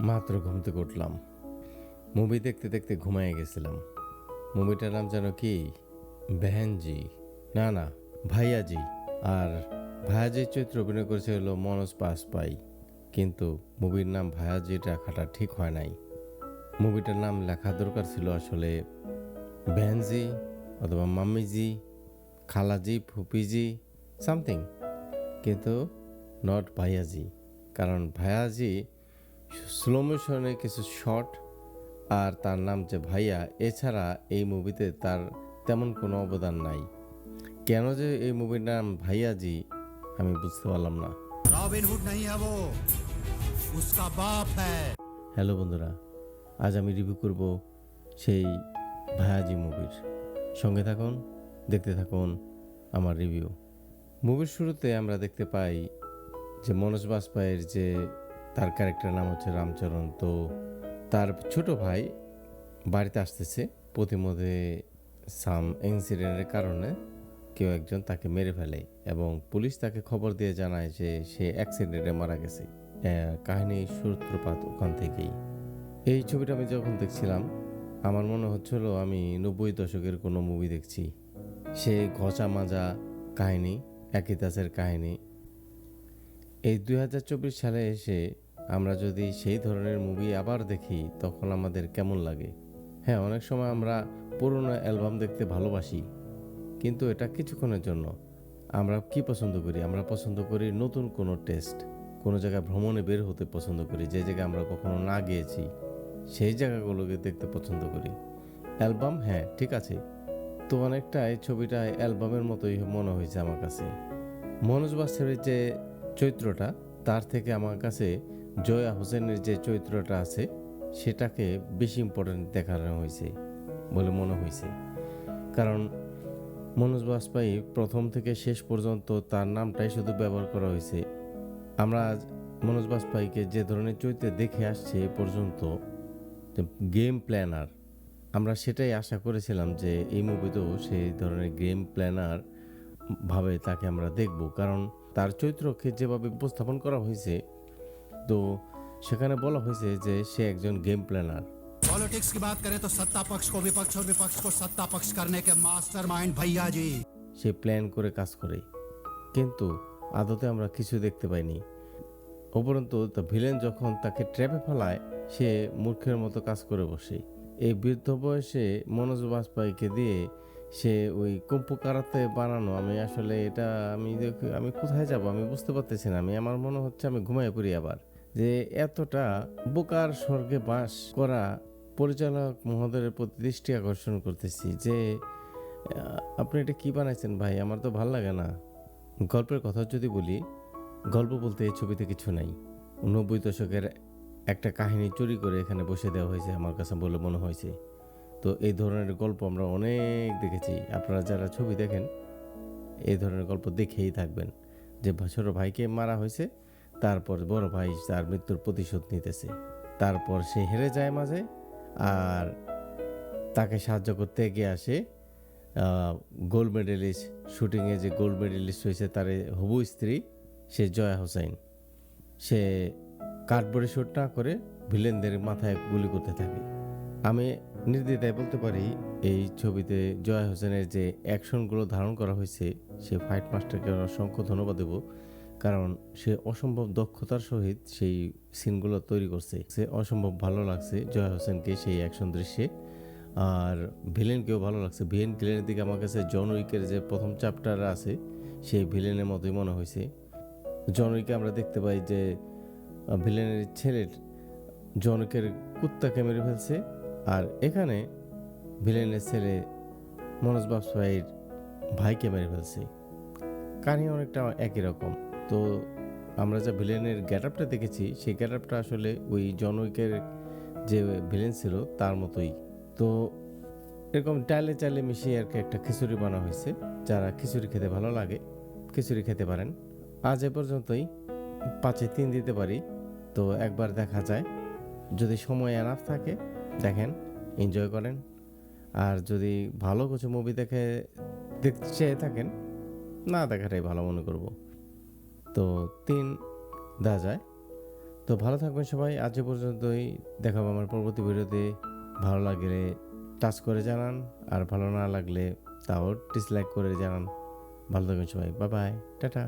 মাত্র ঘুম থেকে উঠলাম, মুভি দেখতে দেখতে ঘুমায় গেছিলাম। মুভিটার নাম যেন কি, বেহেনজি, না না ভাইয়াজি। আর ভাইয়াজির চরিত্রে অভিনয় করেছে হলো মনোজ বাজপাই, কিন্তু মুভির নাম ভাইয়াজি রাখাটা ঠিক হয় নাই। মুভিটার নাম লেখা দরকার ছিল আসলে বেহেনজি অথবা মাম্মিজি, খালাজি, ফুপিজি, সামথিং, কিন্তু নট ভাইয়াজি। কারণ ভাইয়াজি স্লো মোশনে কিছু শর্ট, আর তার নাম যে ভাইয়া, এছাড়া এই মুভিতে তার তেমন কোনো অবদান নাই। কেন যে এই মুভির নাম ভাইয়াজি আমি বুঝতে পারলাম না। रॉबिन हुड नहीं है वो, उसका बाप है। হ্যালো বন্ধুরা, আজ আমি রিভিউ করব সেই ভাইয়াজি মুভির। সঙ্গে থাকুন, দেখতে থাকুন আমার রিভিউ। মুভির শুরুতে আমরা দেখতে পাই যে মনোজ বাজপাইয়ের যে তার ক্যারেক্টার নাম হচ্ছে রামচরণ। তো তার ছোট ভাই বাড়িতে আসতেছে, প্রতিমধ্যে সাম ইনসিডেন্টের কারণে কেউ একজন তাকে মেরে ফেলে এবং পুলিশ তাকে খবর দিয়ে জানায় যে সে অ্যাক্সিডেন্টে মারা গেছে। কাহিনীর সূত্রপাত ওখান থেকেই। এই ছবিটা আমি যখন দেখছিলাম আমার মনে হচ্ছিল আমি 90 দশকের কোনো মুভি দেখছি। সে ঘষা মাজা কাহিনী, একই দাসের কাহিনী। এই 2024 সালে এসে আমরা যদি সেই ধরনের মুভি আবার দেখি তখন আমাদের কেমন লাগে? হ্যাঁ, অনেক সময় আমরা পুরোনো অ্যালবাম দেখতে ভালোবাসি, কিন্তু এটা কিছুক্ষণের জন্য। আমরা কি পছন্দ করি? আমরা পছন্দ করি নতুন কোনো টেস্ট, কোনো জায়গায় ভ্রমণে বের হতে পছন্দ করি, যে জায়গায় আমরা কখনো না গিয়েছি সেই জায়গাগুলোকে দেখতে পছন্দ করি। অ্যালবাম, হ্যাঁ ঠিক আছে, তো অনেকটা এই ছবিটা অ্যালবামের মতোই মনে হয়েছে আমার কাছে। মনোজ বাস্তবের যে চরিত্রটা, তার থেকে আমার কাছে জয়া হোসেনের যে চরিত্রটা আছে সেটাকে বেশি ইম্পর্টেন্ট দেখানো হয়েছে বলে মনে হয়েছে। কারণ মনোজ বাজপাই প্রথম থেকে শেষ পর্যন্ত তার নামটাই শুধু ব্যবহার করা হয়েছে। আমরা মনোজ বাজপাইকে যে ধরনের চরিত্রে দেখে আসছে এ পর্যন্ত, গেম প্ল্যানার, আমরা সেটাই আশা করেছিলাম যে এই মুভিতেও সেই ধরনের গেম প্ল্যানার ভাবে তাকে আমরা দেখব। কারণ তার চরিত্রকে যেভাবে উপস্থাপন করা হয়েছে, তো সেখানে বলা হয়েছে যে সে একজন গেম প্ল্যানার। पॉलिटिक्स की बात करें तो सत्ता पक्ष को विपक्ष और विपक्ष को सत्ता पक्ष करने के मास्टरमाइंड भैया जी। সে প্ল্যান করে কাজ করে, কিন্তু আদতে আমরা কিছু দেখতে পাইনি। উপরন্তু দ্য ভিলেন যখন তাকে ট্র্যাপে ফেলায়, সে মূর্খের মতো কাজ করে বসে। এই বৃদ্ধ বয়সে মনোজ বাজপাইকে দিয়ে সে ওই কুম্ফু কারাতে বানানো, আমি আসলে এটা আমি কোথায় যাব আমি বুঝতে পারতেছি না। আমার মনে হচ্ছে আমি ঘুমায় পড়ি আবার, যে এতটা বোকার স্বর্গে বাস করা পরিচালক মহোদয়ের প্রতি দৃষ্টি আকর্ষণ করতেছি যে আপনি এটা কি বানাইছেন ভাই, আমার তো ভাল লাগে না। গল্পের কথা যদি বলি, গল্প বলতে এই ছবিতে কিছু নাই। 90 দশকের একটা কাহিনী চুরি করে এখানে বসে দেওয়া হয়েছে আমার কাছে বলে মনে হয়েছে। তো এই ধরনের গল্প আমরা অনেক দেখেছি। আপনারা যারা ছবি দেখেন এই ধরনের গল্প দেখেই থাকবেন, যে ছোট ভাইকে মারা হয়েছে, তারপর বড় ভাই তার মৃত্যুর প্রতিশোধ নিতেছে, তারপর সে হেরে যায় মাঝে, আর তাকে সাহায্য করতে এগিয়ে আসে গোল্ড মেডেলিস্ট, শুটিংয়ে যে গোল্ড মেডেলিস্ট হয়েছে তার হবু স্ত্রী, সে জয়া হোসেন। সে কার্ডবোর্ডে শ্যুট না করে ভিলেনদের মাথায় গুলি করতে থাকে। আমি নির্দ্বিধায় বলতে পারি এই ছবিতে জয়া হোসেনের যে অ্যাকশনগুলো ধারণ করা হয়েছে, সে ফাইট মাস্টারকে অসংখ্য ধন্যবাদ দেব। কারণ সে অসম্ভব দক্ষতার সহিত সেই সিনগুলো তৈরি করছে। সে অসম্ভব ভালো লাগছে জয়া হোসেনকে সেই অ্যাকশন দৃশ্যে। আর ভিলেনকেও ভালো লাগছে। ভিলেনের দিকে আমার কাছে জন উইকের যে প্রথম চ্যাপ্টার আছে সেই ভিলেনের মতোই মনে হয়েছে। জন উইকে আমরা দেখতে পাই যে ভিলেনের ছেলে জন উইকের কুত্তাকে মেরে ফেলছে, আর এখানে ভিলেনের ছেলে মনোজ বাজপাইয়ের ভাইকে মেরে ফেলছে। কাহিনী অনেকটা একই রকম। তো আমরা যা ভিলেনের গেট আপটা দেখেছি সেই গেট আপটা আসলে ওই জন উইকের যে ভিলেন ছিল তার মতোই। তো এরকম ডালে চালে মিশিয়ে আর কি একটা খিচুড়ি বানা হয়েছে। যারা খিচুড়ি খেতে ভালো লাগে খিচুড়ি খেতে পারেন। আজ এ পর্যন্তই, 5-এ 3 দিতে পারি। তো একবার দেখা যায়, যদি সময় এনাফ থাকে দেখেন, এনজয় করেন। আর যদি ভালো কিছু মুভি দেখতে চেয়ে থাকেন, না দেখাটাই ভালো মনে করব। তো 3 দেওয়া যায়। তো ভালো থাকবেন সবাই, আজ এ পর্যন্তই। দেখা হবে আমার পরবর্তী ভিডিওতে। ভালো লাগলে টাচ করে জানান, আর ভালো না লাগলে তাও ডিসলাইক করে জানান। ভালো থাকবেন সবাই, বাই বাই, টাটা।